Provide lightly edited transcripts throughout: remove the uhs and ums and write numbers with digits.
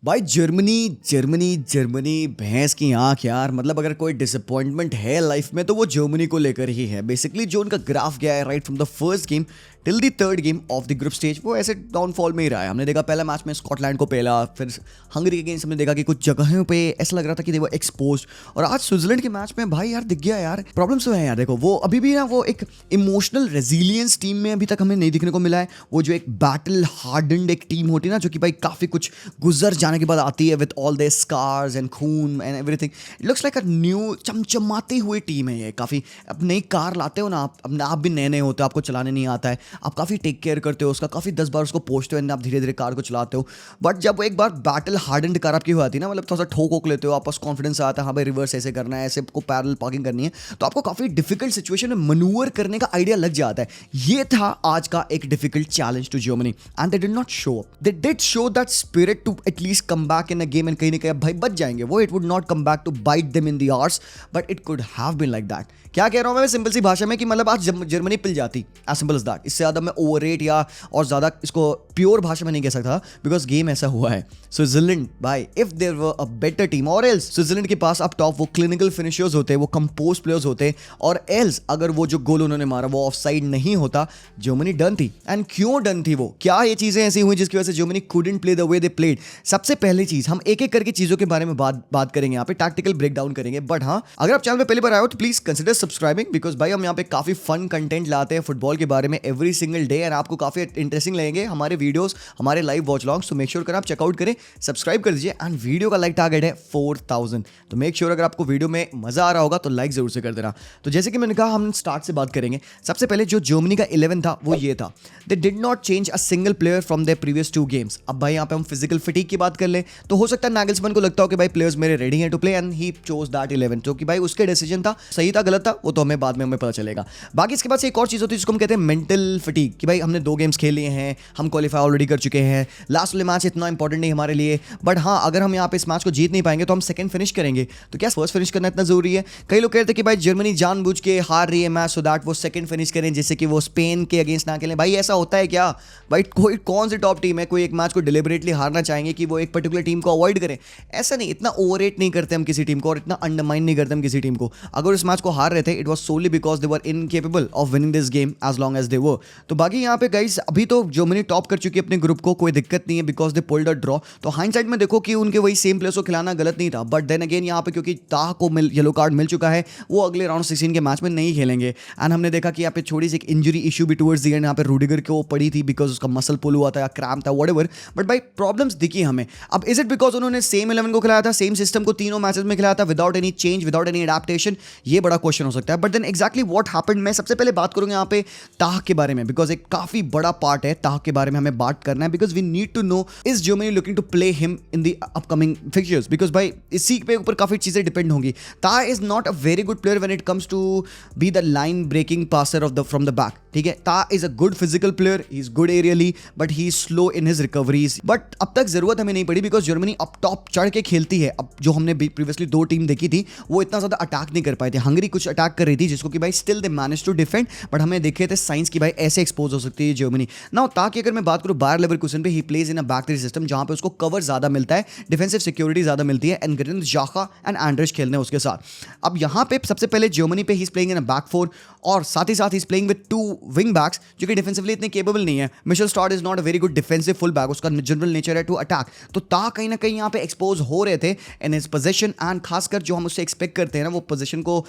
भाई Germany Germany Germany भैंस की आंख यार। मतलब अगर कोई डिसअपॉइंटमेंट है लाइफ में तो वो जर्मनी को लेकर ही है। बेसिकली जो उनका ग्राफ गया है right from the first game till the third game of the group stage, वो ऐसे डाउनफॉल में ही रहा है। हमने देखा पहला मैच में स्कॉटलैंड को पहला, फिर हंगरी के अगेंस्ट हमने देखा कि कुछ जगहों पे ऐसा लग रहा था कि they were exposed, और आज स्विट्जरलैंड के मैच में भाई यार दिख गया यार प्रॉब्लम्स तो है यार। देखो वो अभी भी ना वो एक इमोशनल रेजिलियंस टीम में अभी तक हमें नहीं दिखने को मिला है। वो जो एक बैटल हार्डन्ड एक टीम होती है ना, जो कि भाई काफी कुछ गुजर जाने के बाद आती है with all the scars and खून and everything, it looks like a new चमचमाती हुई टीम है ये। काफी अब नई कार लाते हो ना आप भी नए नए होते हो, आपको चलाने नहीं आता है, आप काफी टेक केयर करते हो उसका, काफी 10 बार उसको पोछते हो, आप धीरे धीरे कार को चलाते हो। बट जब एक बार बैटल हार्डन्ड कार आपकी हो जाती है ना, मतलब थोड़ा सा ठोक वोक लेते हो, आपस कॉन्फिडेंस आता है हाँ भाई रिवर्स ऐसे करना है, ऐसे को पैरेलल पार्किंग करनी है, तो आपको काफी डिफिकल्ट सिचुएशन में मनूवर करने का आइडिया लग जाता है। ये था आज का एक difficult challenge to Germany and they did not show up. They did show that spirit to at least come back in a game, and कहीं ना कहीं भाई बच जाएंगे वो। It would not come back to bite them in the arse, but it could have been like that. क्या कह रहा हूं मैं सिंपल सी भाषा में कि मतलब आज जर्मनी पिल जाती, एज सिंपल एज दैट। इससे ज्यादा मैं ओवररेट या और ज्यादा इसको प्योर भाषा में नहीं कह सकता, बिकॉज गेम ऐसा हुआ है। स्विट्जरलैंड भाई if there were a better team, और एल्स स्विट्जरलैंड के पास अब टॉप वो क्लिनिकल फिनिशर्स होते, वो कंपोज प्लेयर्स होते, और एल्स अगर वो जो गोल उन्होंने मारा वो ऑफसाइड नहीं होता, जर्मनी डन थी। एंड क्यों डन थी वो, क्या ये चीजें ऐसी हुई जिसकी वजह से Germany couldn't play the way they played? सबसे पहली चीज, हम एक एक करके चीजों के बारे में बात करेंगे यहाँ पे, टैक्टिकल ब्रेकडाउन करेंगे। बट हाँ, अगर आप चैनल पे पहली बार आए हो तो प्लीज कंसिडर सब्सक्राइबिंग, बिकॉज भाई हम यहाँ पे काफी फन कंटेंट लाते हैं फुटबॉल के बारे में एवरी सिंगल डे, एंड आपको काफी इंटरेस्टिंग लगेंगे हमारे वीडियोस, हमारे लाइव वॉच लॉन्ग्स। तो मेक श्योर आप चेकआउट करें, सब्सक्राइब कर दीजिए, एंड वीडियो का लाइक टारगेट है 4000। तो मेक श्योर अगर आपको वीडियो में मजा आ रहा होगा तो लाइक जरूर से कर देना। तो जैसे कि मैंने कहा, हम स्टार्ट से बात करेंगे। सबसे पहले जो जर्मनी का 11 था वो ये था, दे did not change a single player from there previous 2 games. अब भाई यहाँ पे हम फिजिकल फिटीग की बात कर ले तो हो सकता है नागल्समैन को लगता हो कि भाई प्लेयर्स मेरे रेडी हैं to play, and he chose that 11, जो कि भाई उसके डिसीजन था, सही था गलत था वो तो हमें बाद में हमें पता चलेगा। बाकी इसके बाद से एक और चीज होती है जिसको हम कहते हैं मेंटल फिटीग, कि भाई हमने 2 गेम्स खेल लिए हैं, हम क्वालिफाई ऑलरेडी कर चुके हैं, लास्ट वाले मैच इतना इंपॉर्टेंट नहीं हमारे लिए, बट हाँ अगर हम यहाँ पे इस मैच को जीत नहीं पाएंगे तो हम सेकंड फिनिश करेंगे। तो क्या फर्स्ट फिनिश करना इतना जरूरी है? कई लोग कहते हैं कि भाई जर्मनी जानबूझ के हार रही है मैच सो दैट वो सेकंड फिनिश करें, जैसे कि वो स्पेन के अगेंस्ट ना खेलें। भाई ऐसा होता है क्या? भाई कोई कौन सी टॉप टीम है कोई एक मैच को डिलिबरेटली हारना चाहेंगे कि वो एक पर्टिकुलर टीम को अवॉइड करें? ऐसा नहीं, इतना ओवररेट नहीं करते हम किसी टीम को, और इतना अंडरमाइन नहीं करते हम किसी टीम को। अगर इस मैच को हार रहे थे it was solely because they were incapable of winning this game as long as they were. तो बाकी यहाँ पे गाइस अभी तो जर्मनी टॉप कर चुकी है अपने ग्रुप को, कोई दिक्कत नहीं है, because they pulled a draw. तो हाइंडसाइड में देखो कि उनके वही सेम प्लेयर्स को खिलाना गलत नहीं था, बट देन अगेन यहाँ पे क्योंकि ताह को येलो कार्ड मिल चुका है, वो अगले राउंड 16 के मैच में नहीं खेलेंगे। एंड हमने देखा कि यहाँ पे छोटी सी एक इंजरी इशू भी टुवर्ड्स द एंड यहाँ पे रूडिगर को पड़ी थी, बिकॉज उसका मसल पुल हुआ था या क्रैम्प था व्हाटएवर, बट भाई प्रॉब्लम्स दिखी हमें। अब इज इट बिकॉज उन्होंने सेम 11 को खिलाया था, सेम सिस्टम को तीनों मैचेस में खिलाया था without any change, without any adaptation? ये बड़ा क्वेश्चन हो सकता है। But then exactly what happened, मैं सबसे पहले बात करूंगा यहाँ पे ताह के बारे में, बिकॉज एक काफी बड़ा पार्ट है ताह के बारे में हमें बात करना है, because we need to know is Germany looking to play him in the upcoming fixtures, because भाई इसी पे ऊपर काफी चीजें डिपेंड होंगी। Tah is not a very good player when it comes to be the line breaking passer of the from the back, ठीक है? Tah is a good physical player, he is good aerially, but he is slow in his recoveries. But अब तक जरूरत हमें नहीं पड़ी, because Germany अब top चढ़ के खेलती है। अब जो हमने प्रीवियसली 2 टीम देखी थी वो इतना ज्यादा अटैक नहीं कर पाए थे। हंगरी कुछ अटैक कर रही थी जिसको कि भाई still they manage to defend, but हमें देखे थे साइंस की भाई ऐसे एक्सपोज हो सकती है जर्मनी ना। ताकि अगर मैं बात करूं बायर लेवरकुसन पे, he plays in a back 3 system जहां पे उसको कवर ज्यादा मिलता है, डिफेंसिव सिक्योरिटी ज्यादा मिलती है, एंड ग्रेनिथ जाका एंड एंड्रिश खेलने उसके साथ। अब यहां पे सबसे पहले जर्मनी पे he is playing in a back 4, और साथ ही साथ he is playing with 2 wing backs जो कि डिफेंसिवली इतने केपेबल नहीं है। Mittelstadt is not a very good defensive full back, उसका जनरल नेचर है टू अटैक। तो ता कहीं ना कहीं यहाँ पे एक्सपोज हो रहे थे इन हिज पोजीशन, एंड खासकर जो हम उससे एक्सपेक्ट करते हैं ना वो पोजीशन को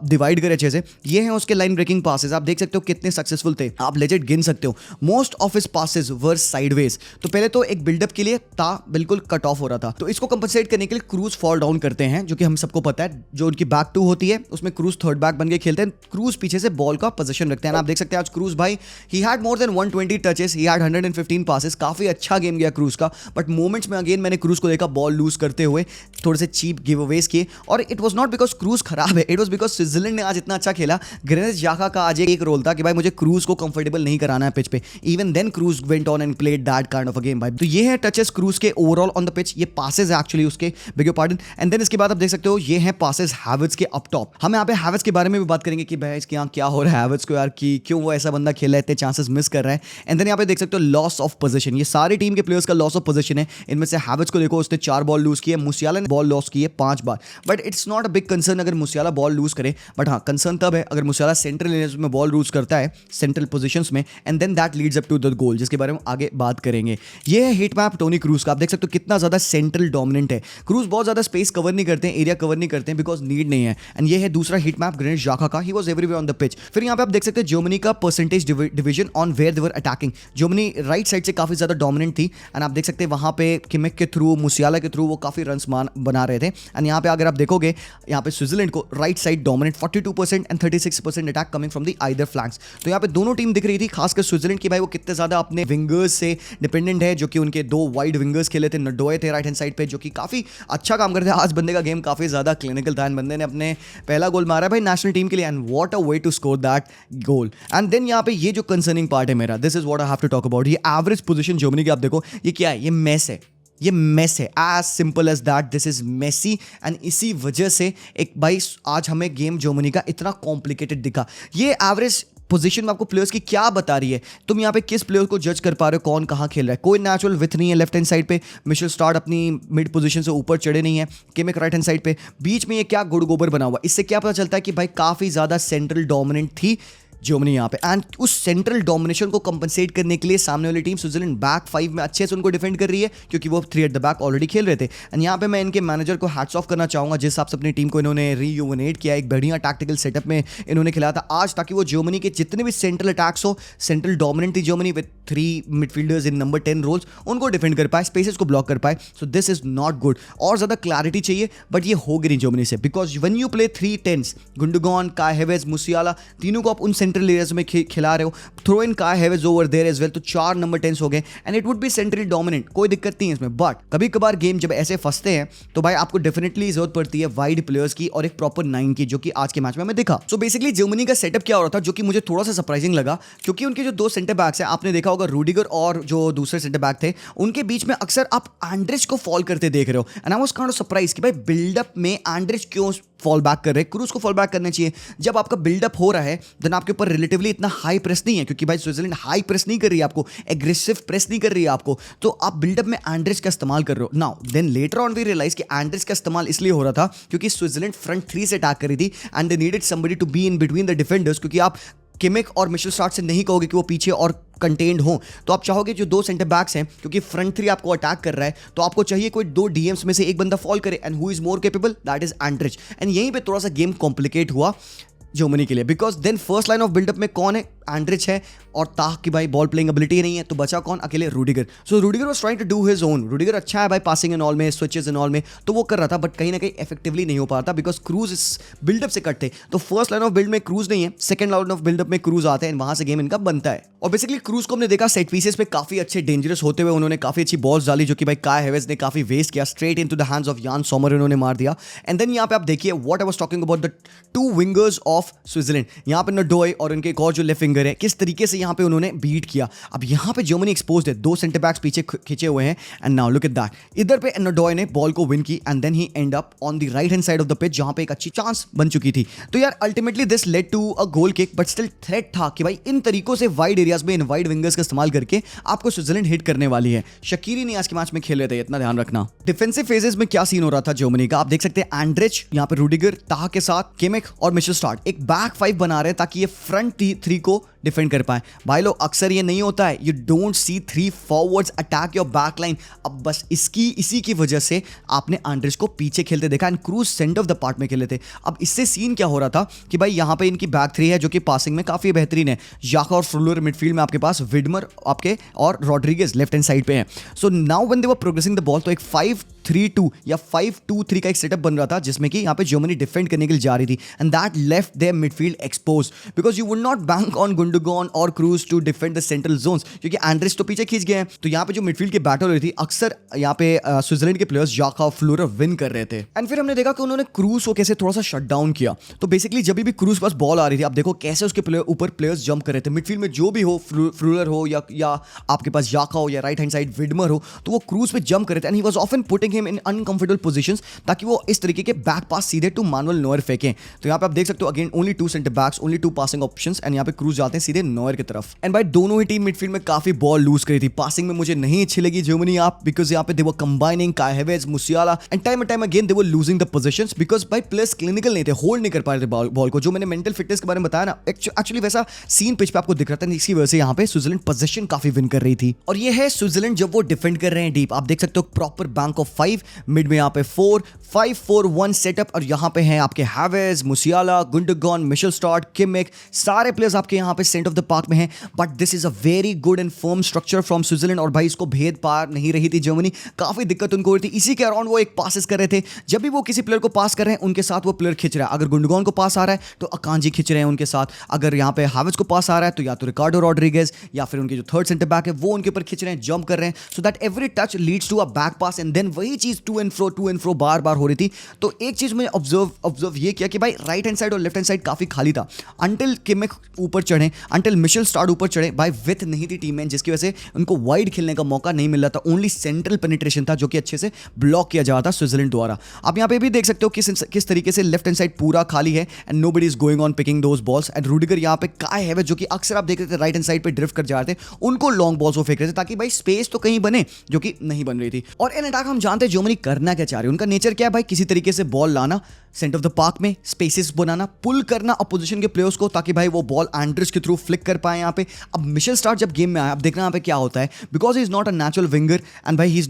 डिवाइड करे अच्छे से। ये हैं उसके लाइन ब्रेकिंग पासेस, आप देख सकते हो कितने सक्सेसफुल थे, आप लेजेंड गिन सकते हो। Most of his passes were sideways. तो पहले तो एक बिल्डअप के लिए ता बिल्कुल कट ऑफ हो रहा था, तो इसको कंपनसेट करने के लिए क्रूज फॉल डाउन करते हैं, जो कि हम सबको पता है। जो उनकी बैक 2 होती है उसमें क्रूज थर्ड बैक बन के खेलते हैं, क्रूज पीछे से बॉल का पोजीशन रखते हैं। आप देख सकते हैं आज क्रूज भाई he had more than 120 touches, he had 115 passes, काफी अच्छा गेम गया क्रूज का। बट मोमेंट्स में अगेन मैंने क्रूज को देखा बॉल लूज करते हुए, थोड़े से चीप गिव अवेज किए, और it was not because cruise खराब है, इट वाज बिकॉज स्विट्जरलैंड ने आज इतना अच्छा खेला। ग्रेनिथ जाका का आज एक रोल था कि भाई मुझे क्रूज को को कंफर्टेबल नहीं कराना है पिच पे, even then Kroos went on and played that kind of a game भाई। तो ये है टचेस क्रूज के ओवरऑल ऑन द पिच, ये पासेस है एक्चुअली उसके, beg your pardon. And then इसके बाद आप देख सकते हो ये है पासेस हैवर्ट्ज के अप टॉप। हम यहाँ पे हैवर्ट्ज के बारे में भी बात करेंगे कि भाई इसके यहाँ क्या हो रहा है हैवर्ट्ज को यार, कि क्यों वो ऐसा बंदा खेल रहा है, इतने चांसेस मिस कर रहा है। एंड देन यहाँ पे देख सकते हो लॉस ऑफ पोजीशन, ये सारी टीम के प्लेयर्स का लॉस ऑफ पोजीशन है। इनमें से हैवर्ट्ज को देखो उसने 4 बॉल लूज किए, मुसियाला ने बॉल लॉस की है 5 बार। But it's not a big concern अगर मुसियाला बॉल लूज करे, बट हाँ कंसर्न तब है अगर मुसियाला सेंट्रल एरियाज में बॉल लूज करता है, सेंट्रल पोजीशंस में, and then that leads up to the goal, जिसके बारे में आगे बात करेंगे। ये है हिट मैप टोनी क्रूज का, आप देख सकते हो कितना ज्यादा सेंट्रल डोमिनेंट है। क्रूज बहुत ज्यादा स्पेस कवर नहीं करते हैं, एरिया कवर नहीं करते हैं बिकॉज नीड नहीं है। एंड ये है दूसरा हिट मैप ग्रेनिट जाका का, he was everywhere on the pitch. फिर यहाँ पे आप देख सकते हैं जर्मनी का percentage division on where they were attacking. Germany right side से काफी ज्यादा डोमिनेंट थी, एंड आप देख सकते हैं वहां पे किमिक के थ्रू, मुसियाला के थ्रू वो काफी रन्स बना रहे थे। एंड यहाँ पे अगर आप देखोगे यहाँ पे स्विट्जरलैंड को right side dominant 42% and 36% attack coming from the either flanks. तो यहाँ पे दोनों टीम दिख रही थी, खासकर स्विट्जरलैंड की भाई वो कितने ज्यादा अपने विंगर्स से डिपेंडेंट है, जो कि उनके 2 वाइड विंगर्स खेले थे, नडोए थे राइट हैंड साइड पे, जो कि काफी अच्छा काम करते हैं। आज बंदे का गेम काफी ज्यादा क्लिनिकल था, एंड बंदे ने अपने पहला गोल मारा भाई नेशनल टीम के लिए, and what a way to score that goal. And then यहाँ पे ये जो कंसर्निंग पार्ट है मेरा, this is what I have to talk about. ये एवरेज पोजीशन जर्मनी की आप देखो, ये क्या है, ये मेस है, ये मेस है, as simple as that, this is messy. And इसी वजह से एक भाई आज हमें गेम जर्मनी का इतना कॉम्प्लिकेटेड दिखा। ये एवरेज पोजीशन में आपको प्लेयर्स की क्या बता रही है, तुम यहाँ पे किस प्लेयर को जज कर पा रहे हो कौन कहाँ खेल रहा है। कोई नेचुरल विथ नहीं है लेफ्ट हैंड साइड पे, मिशेल स्टार्क अपनी मिड पोजीशन से ऊपर चढ़े नहीं है, किमिक राइट हैंड साइड पे, बीच में ये क्या गुड़ गोबर बना हुआ। इससे क्या पता चलता है कि भाई काफी ज्यादा सेंट्रल डोमिनेंट थी जर्मनी यहाँ पे। एंड उस सेंट्रल डोमिनेशन को कंपनसेट करने के लिए सामने वाली टीम स्विट्जरलैंड बैक 5 में अच्छे से उनको डिफेंड कर रही है, क्योंकि वो 3 एट द बैक ऑलरेडी खेल रहे थे। एंड यहाँ पे मैं इनके मैनेजर को हैट्स ऑफ करना चाहूंगा, जिस हिसाब से अपनी टीम को इन्होंने रीयूवनेट किया, एक बढ़िया टैक्टिकल सेटअप में इन्होंने खिलाया था आज, ताकि वो जर्मनी के जितने भी सेंट्रल अटैक्स हो, सेंट्रल डोमिनेंट थी Germany with 3 midfielders in number 10 roles, उनको डिफेंड कर पाए, स्पेसेस को ब्लॉक कर पाए। So this is not good, और ज्यादा क्लैरिटी चाहिए, बट ये हो गई नहीं जर्मनी से, because when you play 3 10s, Gundogan, काय हेवर्ट्ज, मुसियाला, तीनों को आप उन सेंट्रल एरियाज में खिला रहे हो, थ्रो इन काय हेवर्ट्ज ओवर देयर एज वेल, तो 4 नंबर 10s हो गए, and it would be centrally dominant, कोई दिक्कत नहीं है इसमें। बट कभी कभार गेम जब ऐसे फंसते हैं तो भाई आपको डेफिनेटली जरूरत पड़ती है वाइड प्लेयर्स की और एक प्रॉपर 9 की, जो कि आज के मैच में हमें दिखा। सो बेसिकली जर्मनी का सेटअप क्या हो रहा था, जो कि मुझे थोड़ा सा सरप्राइजिंग लगा, क्योंकि उनके जो 2 सेंटर बैक्स हैं, आपने देखा होगा रूडिगर और जो दूसरे सेंटर बैक थे, उनके बीच में अक्सर आप एंड्रिच को फॉल करते देख रहे हो। And I was kind of surprise कि भाई बिल्डअप में एंड्रिच क्यों फॉल बैक कर रहे हैं, क्रूज को फॉल बैक करना चाहिए। जब आपका बिल्डअप हो रहा है देन आपके ऊपर रिलेटिवली इतना हाई प्रेस नहीं है, क्योंकि भाई स्विट्जरलैंड हाई प्रेस नहीं कर रही है आपको, एग्रेसिव प्रेस नहीं कर रही है आपको, तो आप बिल्डअप में एंड्रिच का इस्तेमाल कर रहे हो। Now then later on we realise कि एंड्रिच का इस्तेमाल इसलिए हो रहा था क्योंकि स्विट्जरलैंड फ्रंट 3 से अटैक कर रही थी, and they needed somebody to be in between the defenders, क्योंकि आप किमिक और मिशेल स्टार्क से नहीं कहोगे कि वो पीछे और कंटेन्ड हो, तो आप चाहोगे जो 2 सेंटर बैक्स हैं, क्योंकि फ्रंट 3 आपको अटैक कर रहा है, तो आपको चाहिए कोई 2 डीएम्स में से एक बंदा फॉल करे, and who is more capable, that is Andrich. And यहीं पे थोड़ा सा गेम कॉम्प्लिकेट हुआ जर्मनी के लिए, because then first line of buildup में कौन है, एंड्रिच है, और ताह की भाई बॉल प्लेइंग एबिलिटी नहीं है, तो बचा कौन, अकेले Rudiger. So Rudiger was trying to do his own, Rudiger अच्छा है भाई पासिंग एंड ऑल में, स्विचेस एंड ऑल में, तो वो कर रहा था, बट कहीं ना कहीं इफेक्टिवली नहीं हो पा रहा था, बिकॉज क्रूज इस बिल्डअप से कट थे। तो फर्स्ट लाइन ऑफ बिल्ड में क्रूज नहीं है, सेकंड लाइन ऑफ बिल्डअप में क्रूज आते हैं, एंड वहां से गेम इनका बनता है। और बेसिकली क्रूज को हमने देखा सेट पीसेस पे काफी अच्छे डेंजरस होते हुए, उन्होंने काफी अच्छी बॉल्स डाली, जो कि भाई काय हेवर्ट्ज ने काफी वेस्ट किया, straight into the hands of यान सोमर इन्होंने मार दिया। एंड देन यहाँ पे आप देखिए what I was talking about the 2 wingers of Switzerland, यहाँ पे नडोए और उनके एक और जो लेफ्ट विंगर है, किस तरीके से यहाँ पे उन्होंने बीट किया। अब यहाँ पे जर्मनी एक्सपोज्ड है, 2 सेंटर बैक्स पीछे खींचे हुए हैं, and now look at that, इधर पे नडोए ने बॉल को विन की, and then he end up on the right hand side of the pitch, जहाँ पे एक अच्छी चांस बन चुकी थी। तो यार ultimately this led to a goal kick, but still threat था कि भाई इन तरीकों से वाइड एरियाज में इन वाइड विंगर्स का इस्तेमाल करके आपको स्विट्जरलैंड हिट करने वाली है। शकीरी नहीं आज के मैच में खेल रहे थे, इतना ध्यान रखना। डिफेंसिव फेजेस में क्या सीन हो रहा था जर्मनी का, आप देख सकते हैं एंड्रिच यहाँ पे रूडिगर, ताह के साथ किमिक और मिशेल स्टार्क एक बैक 5 बना रहे हैं, ताकि ये फ्रंट 3 को डिफेंड कर पाए। भाई लोग अक्सर ये नहीं होता है, you don't see 3 forwards attack your back line. अब बस इसी की वजह से आपने एंड्रिच को पीछे खेलते देखा, and cruise centre of the part में खेले थे। अब इससे सीन क्या हो रहा था कि भाई यहाँ पे इनकी बैक 3 है, जो कि पासिंग में काफी बेहतरीन है, जाका और फ्रुलर मिडफील्ड में आपके पास, विडमर आपके और रॉड्रिगेज लेफ्ट हैंड साइड पे है। So now when they were progressing the ball, तो एक 5 5-3-2 या 5-2-3 का एक सेटअप बन रहा था जिसमें कि यहाँ पे जर्मनी डिफेंड करने के लिए जा रही थी and that left their midfield expose because you would not bank on Gundogan और Kroos to defend the central zones क्योंकि एंड्रेस तो पीछे खींच गए हैं। तो यहाँ पे जो मिडफील्ड की बैटल हो रही थी अक्सर यहाँ पे स्विट्जरलैंड के प्लेयर्स जाका फ्लोरर विन कर रहे थे एंड फिर हमने देखा कि उन्होंने क्रूज को कैसे थोड़ा सा शट डाउन किया। तो बेसिकली जब भी क्रूज पास बॉल आ रही थी आप देखो कैसे उसके ऊपर प्लेयर्स जंप कर रहे थे। मिडफील्ड में जो भी हो फ्लोरर हो या आपके पास जाका हो या राइट हैंड साइड विडमर हो तो वो क्रूज पे जंप कर रहे थे and he was often putting him in uncomfortable positions ताकि वो इस तरीके के बैक पास सीधे टू मैनुअल नोयर फेंकें। तो यहाँ पे आप देख सकते हो again only 2 centre backs only 2 passing options and यहाँ पे क्रूज जाते हैं सीधे नोयर की तरफ। एंड भाई दोनों ही टीम मिडफील्ड में काफी बॉल लूज करी थी। पासिंग में मुझे नहीं अच्छी लगी जर्मनी आप बिकॉज यहाँ पे दे were combining Kai Havertz Musiala and time again they were losing the positions because भाई प्लेयर्स क्लिनिकल नहीं थे, होल्ड नहीं कर पा रहे थे बॉल को। जो मैंने मेंटल फिटनेस के बारे में बताया ना एक्चुअली वैसा सीन पिच पे आपको दिख रहा था इसकी वजह से यहाँ पे स्विट्जरलैंड पोजीशन काफी विन कर रही थी। और ये है स्विट्जरलैंड जब वो डिफेंड कर रहे हैं डीप। आप देख सकते हो प्रॉपर बैंक ऑफ 5 मिड में यहाँ पे 4-5-4-1 सेटअप और यहाँ पे हैं आपके Havertz Musiala Gundogan Mittelstadt Kimmich सारे प्लेयर्स आपके यहाँ पे सेंटर ऑफ द पार्क में हैं। But this is a very good and firm structure from Switzerland और भाई इसको भेद पा नहीं रही थी जर्मनी। काफी दिक्कत उनको हो रही थी। इसी के अराउंड वो एक पासेस कर रहे थे। जब भी वो किसी प्लेयर को पास कर रहे हैं उनके साथ वो प्लेयर खिंच रहा है। अगर गुंडोगन को पास आ रहा है तो अकांजी खिंच रहे हैं उनके साथ। अगर यहाँ पे हैवर्ट्ज को पास आ रहा है तो या तो रिकार्डो रॉड्रिगेज या फिर उनके जो थर्ड सेंटर बैक है वो उनके ऊपर खिंच रहे हैं जंप कर रहे हैं so that every touch leads to a back pass and then वही चीज टू एंड फ्रो बार बार हो रही थी। तो एक चीज मैंने ऑब्जर्व ये किया कि भाई राइट हैंड साइड और लेफ्ट हैंड साइड काफी खाली था अंटिल किमिक ऊपर चढ़े अंटिल मिशेल स्टार्क ऊपर चढ़े। भाई विथ नहीं थी टीम में जिसकी वजह से उनको वाइड खेलने का मौका नहीं मिल रहा था। ओनली सेंट्रल पेनिट्रेशन था जो कि अच्छे से ब्लॉक किया जा रहा था स्विट्जरलैंड द्वारा। आप यहाँ पे भी देख सकते हो किस तरीके से लेफ्ट हैंड साइड पूरा खाली है and nobody is going on picking those balls and Rudiger यहाँ पे काय है जो कि अक्सर आप देख रहे थे राइट हैंड साइड पे ड्रिफ्ट कर जा रहे थे उनको लॉन्ग बॉल्स वो फेंक रहे थे ताकि भाई स्पेस तो कहीं बने जो कि नहीं बन रही थी। और इन अटैक हम जानते हैं जर्मनी करना क्या चाह रही है। उनका नेचर क्या है भाई किसी तरीके से बॉल लाना सेंटर ऑफ द पार्क में स्पेसेस बनाना पुल करना अपोजिशन के प्लेयर्स को ताकि भाई वो बॉल एंड्रिस के थ्रू फ्लिक कर पाए यहाँ पे। अब मिशेल स्टार्क जब गेम में आया अब देखना यहाँ पे क्या होता है because he is not a natural winger and भाई ही इज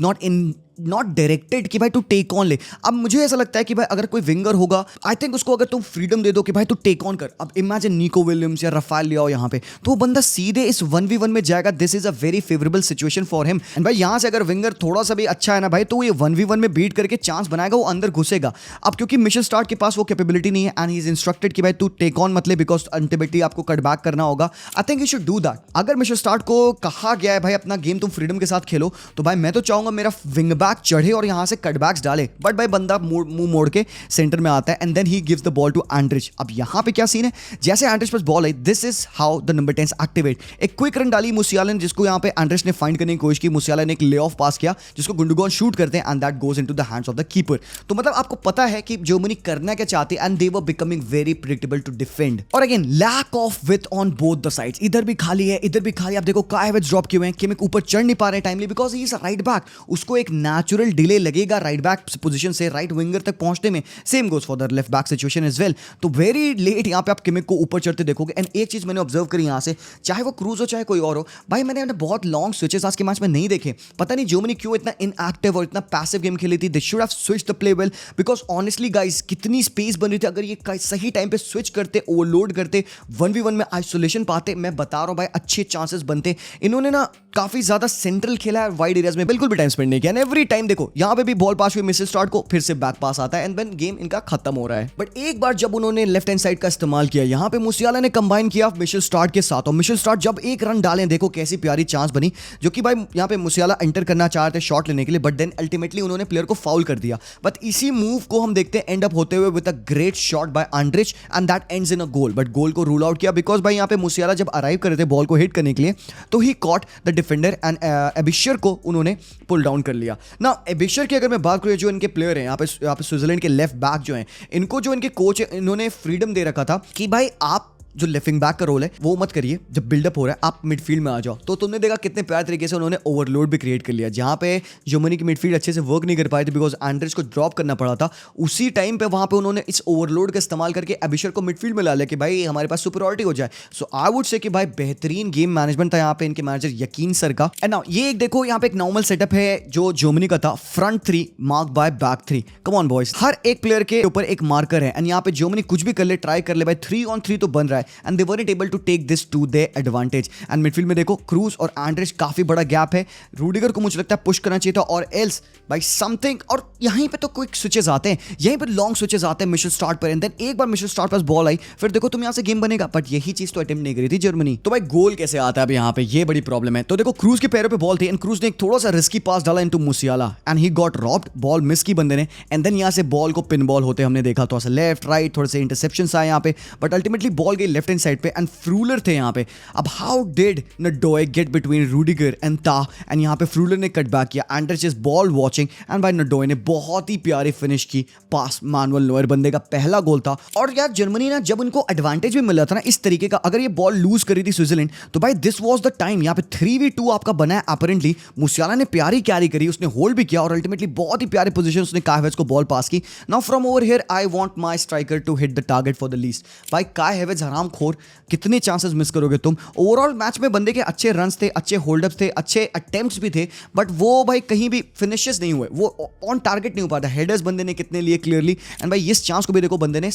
नॉट डायरेक्टेड कि भाई तू टेक ऑन ले। अब मुझे ऐसा लगता है कि भाई अगर कोई विंगर होगा आई थिंक उसको अगर तुम फ्रीडम दे दो कि भाई तू टेक ऑन कर। अब इमेजिन निको विलियम्स या रफाल लियाओ यहाँ पे तो वो बंदा सीधे इस 1v1 में जाएगा। This is a very favourable situation for him and भाई यहाँ से अगर विंगर थोड़ा सा भी अच्छा है ना भाई तो ये 1v1 में बीट करके चांस बनाएगा वो अंदर घुसेगा। अब क्योंकि मिशेल स्टार्क के पास वो कैपेबिलिटी नहीं है एंड ही इज इंस्ट्रक्टेड कि भाई तू टेक ऑन मत ले बिकॉज अल्टीमेटली आपको कट बैक करना होगा। I think he should do that. अगर मिशेल स्टार्क को कहा गया है भाई अपना गेम तुम फ्रीडम के साथ खेलो तो भाई मैं तो चाहूंगा मेरा विंग बैक चढ़े और यहाँ से कटबैक्स डाले। बट भाई बंदा मुंह मोड़ के सेंटर में आता है and then he gives the ball to Andrich. अब यहाँ पे क्या सीन है जैसे एंड्रिच पास बॉल आई this is how the number 10 activate. एक क्विक रन डाली मुसियाला ने जिसको यहाँ पे एंड्रिच ने फाइंड करने की कोशिश की। मुसियाला ने एक ले ऑफ पास किया जिसको गुंडोगन शूट करते हैं and that goes into the hands of the keeper. तो मतलब आपको पता है कि जर्मनी करना क्या चाहती है and they were becoming very predictable to defend. और again lack of width on both the sides. इधर भी खाली है इधर भी खाली। आप देखो काय हैवर्ट्ज ड्रॉप किए हुए हैं किमिक ऊपर चढ़ नहीं पा रहे timely because he is a right back. उसको एक नेचुरल डिले लगेगा राइट बैक पोजीशन से राइट विंगर तक पहुंचने में। Same goes for the left back situation as well. तो वेरी लेट यहाँ पे आप किमिक को ऊपर चढ़ते देखोगे। एंड एक चीज मैंने ऑब्जर्व करी यहाँ से चाहे वो क्रूज हो चाहे कोई और हो भाई मैंने बहुत लॉन्ग स्विचेस आज के मैच में नहीं देखे। पता नहीं जर्मनी क्यों इतना इनएक्टिव और इतना पैसिव गेम खेली थी। They should have switched the play well because honestly guys कितनी स्पेस बन रही थी। अगर ये सही टाइम पे स्विच करते ओवरलोड करते 1v1 में आइसोलेशन पाते मैं बता रहा हूं भाई अच्छे चांसेस बनते। इन्होंने ना काफी ज्यादा सेंट्रल खेला है वाइड एरियाज में बिल्कुल भी टाइम स्पेंड नहीं किया। एवरी टाइम देखो यहाँ पे भी बॉल पास हुई मिशेल स्टार्क को फिर से बैक पास आता है एंड देन गेम इनका खत्म हो रहा है। बट एक बार जब उन्होंने लेफ्ट हैंड साइड का इस्तेमाल किया यहाँ पे मुसियाला ने कंबाइन किया मिशेल स्टार्क के साथ और मिशेल स्टार्क जब एक रन डालें देखो कैसी प्यारी चांस बनी जो कि भाई यहाँ पे मुसियाला एंटर करना चाह रहे थे शॉट लेने के लिए बट देन अल्टीमेटली उन्होंने प्लेयर को फाउल कर दिया। बट इसी मूव को हम देखते हैं एंड अप होते हुए with a great shot bye Andrich and that ends in a goal. But गोल को रूल आउट किया बिकॉज भाई यहाँ पे मुसियाला जब अराइव कर रहे थे बॉल को हिट करने के लिए तो ही कॉट द डिफेंडर एंड एबिशर को उन्होंने पुल डाउन कर लिया ना। एबिशर की अगर मैं बात करूँ जो इनके प्लेयर हैं यहाँ पे स्विट्जरलैंड के लेफ्ट बैक जो हैं इनको जो इनके कोच है इन्होंने फ्रीडम दे रखा था कि भाई आप जो लेफ्टिंग बैक का रोल है वो मत करिए। जब बिल्डअप हो रहा है आप मिडफील्ड में आ जाओ। तो तुमने देखा कितने प्यारे तरीके से उन्होंने ओवरलोड भी क्रिएट कर लिया जहां पे जर्मनी की मिडफील्ड अच्छे से वर्क नहीं कर पाई थी बिकॉज एंड्रिच को ड्रॉप करना पड़ा था। उसी टाइम पे वहां पे उन्होंने इस ओवरलोड का इस्तेमाल करके एबिशर को मिडफील्ड में ला लिया कि भाई हमारे पास सुपरियॉरिटी हो जाए। सो आई वुड से कि भाई बेहतरीन गेम मैनेजमेंट था यहाँ पे इनके मैनेजर यकीन सर का। एंड नाउ ये एक देखो यहाँ पे एक नॉर्मल सेटअप है जो जर्मनी का था front 3 mark by back 3। Come on boys हर एक प्लेयर के ऊपर एक मार्कर है एंड यहाँ पे जर्मनी कुछ भी कर ले ट्राई कर ले भाई 3 on 3 तो बन रहा है। And they weren't able to take this to their advantage. And midfield में देखो क्रूज और एंड्रिच काफी बड़ा गैप है, रूडिगर को मुझे लगता है पुश करना चाहिए था और एल्स बाय समथिंग। और यहीं पे तो क्विक स्विचेस आते हैं, यहीं पे लॉन्ग स्विचेस आते हैं मिशेल स्टार्ट पर, एंड देन एक बार मिशेल स्टार्ट पास बॉल आई, फिर देखो तुम यहां से गेम बनेगा, बट यही चीज तो अटेम्प्ट नहीं करी थी जर्मनी। तो भाई गोल कैसे आता है अब यहाँ पे, ये बड़ी प्रॉब्लम है। तो देखो क्रूज के पैरों पे बॉल थी एंड क्रूज ने एक थोड़ा सा रिस्की पास डाला into मुसियाला and he got robbed, ball miss की बंदे ने, एंड देन यहाँ से बॉल को पिन बॉल होते हमने देखा, थोड़ा सा लेफ्ट राइट थोड़े से इंटरसेप्शंस आए यहाँ पे, बट अल्टीमेटली बॉल गई लेफ्ट हैंड साइड पे एंड फ्रूलर थे यहाँ पे। अब how did Ndoye get between Rudiger and Tah, and यहाँ पे फ्रूलर ने कट बैक किया, Andrich is ball watching and भाई नडोए ने बहुत ही प्यारी फिनिश की पास, मानुअल नोयर बंदे का पहला गोल था। और यार जर्मनी ना जब उनको एडवांटेज भी मिला था ना इस तरीके का, अगर ये बॉल लूज करी थी स्विट्जरलैंड, तो भाई दिस वाज द टाइम। यहाँ पे 3v2 आपका बना है अपरेंटली, मुसियाला ने प्यारी कैरी करी, उसने होल्ड भी किया और अल्टीमेटली बहुत ही प्यारे पोजीशन उसने काय हैवर्ट्ज को बॉल पास की। Now from over here I want my striker to hit the target for the least. भाई काय हैवर्ट्ज हरामखोर, कितने चांसेस मिस करोगे तुम। ओवरऑल मैच में बंदे के अच्छे रन्स थे, अच्छे होल्डअप्स थे, अच्छे अटेम्प्ट्स भी थे, बट वो भाई कहीं भी फिनिशेस नहीं हुए, वो ऑन टारगेट नहीं हो पाता। हेडर्स बंदे ने कितने लिए क्लियरली, एंड भाई इस चांस को भी देखो बंदे ने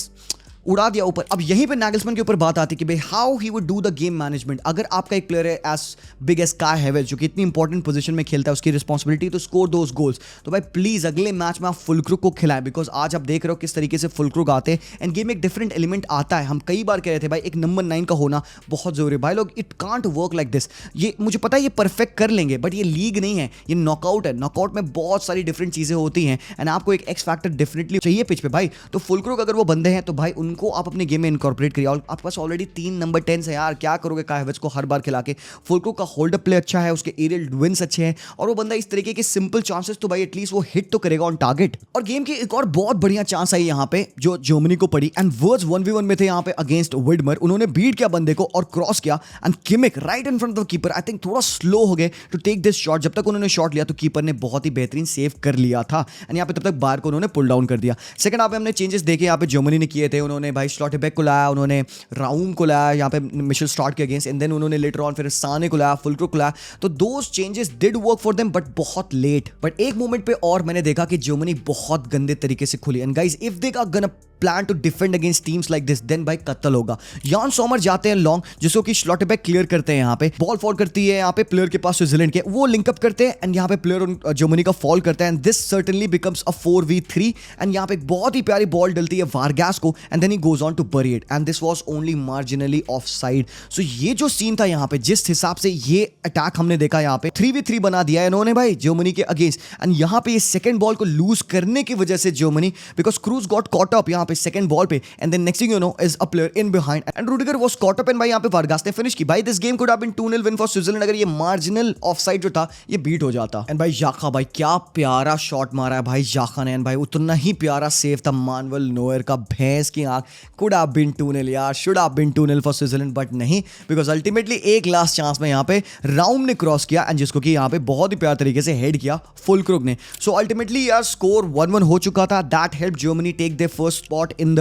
उड़ा दिया ऊपर। अब यहीं पे नागलसमैन के ऊपर बात आती है कि भाई how he would do the game management. अगर आपका एक प्लेयर है एज बिग एज काय हैवर्ट्ज जो कि इतनी इंपॉर्टेंट पोजीशन में खेलता है, उसकी रिस्पॉन्सिबिलिटी तो स्कोर दोस गोल्स, तो भाई प्लीज अगले मैच में आप फुलक्रुक को खिलाएं, बिकॉज आज आप देख रहे हो किस तरीके से फुलक्रुक आते हैं एंड गेम में एक डिफरेंट एलिमेंट आता है। हम कई बार कह रहे थे भाई एक नंबर 9 का होना बहुत जरूरी है। भाई लोग it can't work like this. ये मुझे पता है ये परफेक्ट कर लेंगे, बट ये लीग नहीं है, ये नॉकआउट है। नॉकआउट में बहुत सारी डिफरेंट चीजें होती हैं एंड आपको एक एक्स फैक्टर डेफिनेटली चाहिए पिच पे भाई। तो फुलक्रुक अगर वो बंदे हैं तो भाई उनको आप अपने गेम में इनकॉर्पोरेट करिए। और आपके पास ऑलरेडी 3 नंबर 10 है यार, क्या करोगे काय हैवर्ट्ज को हर बार खिला के। फुलक्रुक का होल्ड अप प्ले अच्छा है, उसके एरियल विंस अच्छे हैं और वो बंदा इस तरीके के सिंपल चांसेस तो भाई एटलीस्ट वो हिट तो करेगा ऑन टारगेट। और गेम की एक और बहुत बढ़िया चांस आई यहाँ पे जो जर्मनी को पड़ी एंड वर्ड्स 1v1 में थे यहाँ पे अगेंस्ट विडमर। उन्होंने बीट किया बंदे को और क्रॉस किया and Kimmich right in front of the keeper. I think थोड़ा स्लो हो गए टू टेक दिस शॉट। जब तक उन्होंने शॉट लिया तो कीपर ने बहुत ही बेहतरीन सेव कर लिया था एंड यहाँ पे तब तक बाहर को उन्होंने पुल डाउन कर दिया। सेकंड हाफ में हमने चेंजेस देखे यहाँ पे जर्मनी ने किए थे। उन्होंने भाई स्लॉटेबेक को लाया, उन्होंने राउम को लाया यहाँ पे मिशेल स्टार्ट के अगेंस्ट, एंड देन उन्होंने लेटर ऑन फिर साने को लाया, फुलक्रुक को लाया। तो those changes did work for them but बहुत लेट। बट एक मोमेंट पे और मैंने देखा कि जर्मनी बहुत गंदे तरीके से खुली and guys if they are gonna plan to defend against teams like this then भाई कत्ल होगा। यान सोमर जाते हैं लॉन्ग जिसको कि स्लॉटेबेक क्लियर करते हैं, यहाँ पे बॉल फॉल करती है यहाँ पे प्लेयर के पास स्विट्जरलैंड के, वो लिंकअप करते हैं एंड यहाँ पे प्लेयर जर्मनी का फॉल करता है and this certainly becomes a 4v3 and यहाँ पे एक बहुत ही प्यारी बॉल डलती है वारगैस को and then he goes on to bury it and this was only marginally offside. So ये जो सीन था यहाँ पे, जिस हिसाब से ये अटैक हमने देखा यहाँ पे 3v3 बना दिया है इन्होंने भाई जर्मनी के अगेंस्ट एंड यहाँ पे ये सेकंड बॉल को लूज करने की वजह से Germany, because cruise got caught up यहाँ पे सेकंड बॉल पे and then next thing you know is a player in behind and Rudiger was caught up and भाई यहाँ पे वारगास ने फिनिश की। भाई this game could have been 2-0 win for Switzerland अगर ये मार्जिनल ऑफसाइड जो था ये बीट हो जाता। एंड भाई जाखा भाई क्या प्यारा शॉट मारा है भाई जाखा ने, एंड भाई उतना ही प्यारा सेव था मानुअल नोयर का, भैंस की आंख। could have been 2-0 यार, should have been 2-0 for Switzerland but नहीं, बिकॉज अल्टीमेटली एक लास्ट चांस में यहाँ पे राउम ने क्रॉस किया एंड जिसको कि यहाँ पे बहुत ही प्यार तरीके से हेड किया फुलक्रुक ने। सो अल्टीमेटली यार स्कोर 1-1 हो चुका था। That help Germany take their first spot in the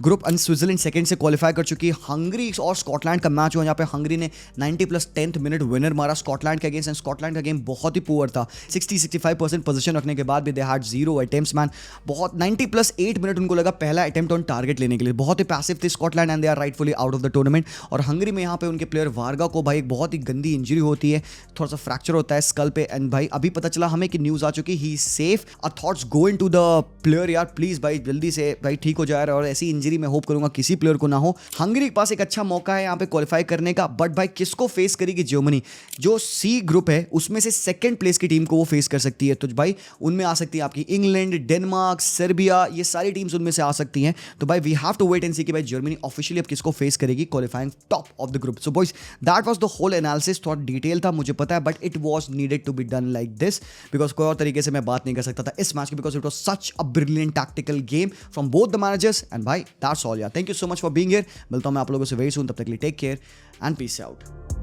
group and Switzerland second से क्वालिफाई कर चुकी है। हंगरी और स्कॉटलैंड का मैच हुआ, यहाँ पे हंगरी ने 90+10th मिनट विनर मारा स्कॉटलैंड के अगेंस्ट एंड स्कॉटलैंड का गेम बहुत ही पुअर था। 60-65% पोजीशन रखने के बाद भी दे हैड 0 अटेम्प्ट्स मैन। बहुत 90+8 मिनट उनको लगा पहला अटेम्प्ट ऑन टारगेट लेने के लिए। बहुत ही पैसिव थे Scotland and they are rightfully out of the tournament. और हंगरी में यहाँ पे उनके प्लेयर वार्गा को भाई एक बहुत ही गंदी इंजरी होती है, थोड़ा सा फ्रैक्चर होता है स्कल पे एंड भाई अभी पता चला हमें कि न्यूज आ चुकी ही safe. Our thoughts go into the player यार, प्लीज भाई जल्दी से भाई ठीक हो जाए और ऐसी इंजरी मैं होप करूंगा किसी प्लेयर को ना हो। हंगरी के पास एक अच्छा मौका है यहाँ पे क्वालिफाई करने का, बट भाई किसको फेस करेगी जर्मनी? जो सी ग्रुप है उसमें से सेकंड प्लेस की टीम को वो फेस कर सकती है। तो भाई उनमें आ सकती है आपकी इंग्लैंड, डेनमार्क, सर्बिया, ये सारी टीम्स उनमें से आ सकती हैं। तो भाई we have to wait and see कि भाई जर्मनी ऑफिशियली अब किसको फेस करेगी qualifying top of the group. So boys that was the whole analysis. थोड़ा डिटेल था मुझे पता है, but it was needed to be done like this because कोई और तरीके से मैं बात नहीं कर सकता था इस मैच की, because it was such a brilliant tactical game from both the managers and भाई दैट्स ऑल यार। Thank you so much for being here. मिलता हूं मैं आप लोगों से वेरी सून, तब तक के लिए take care and peace out.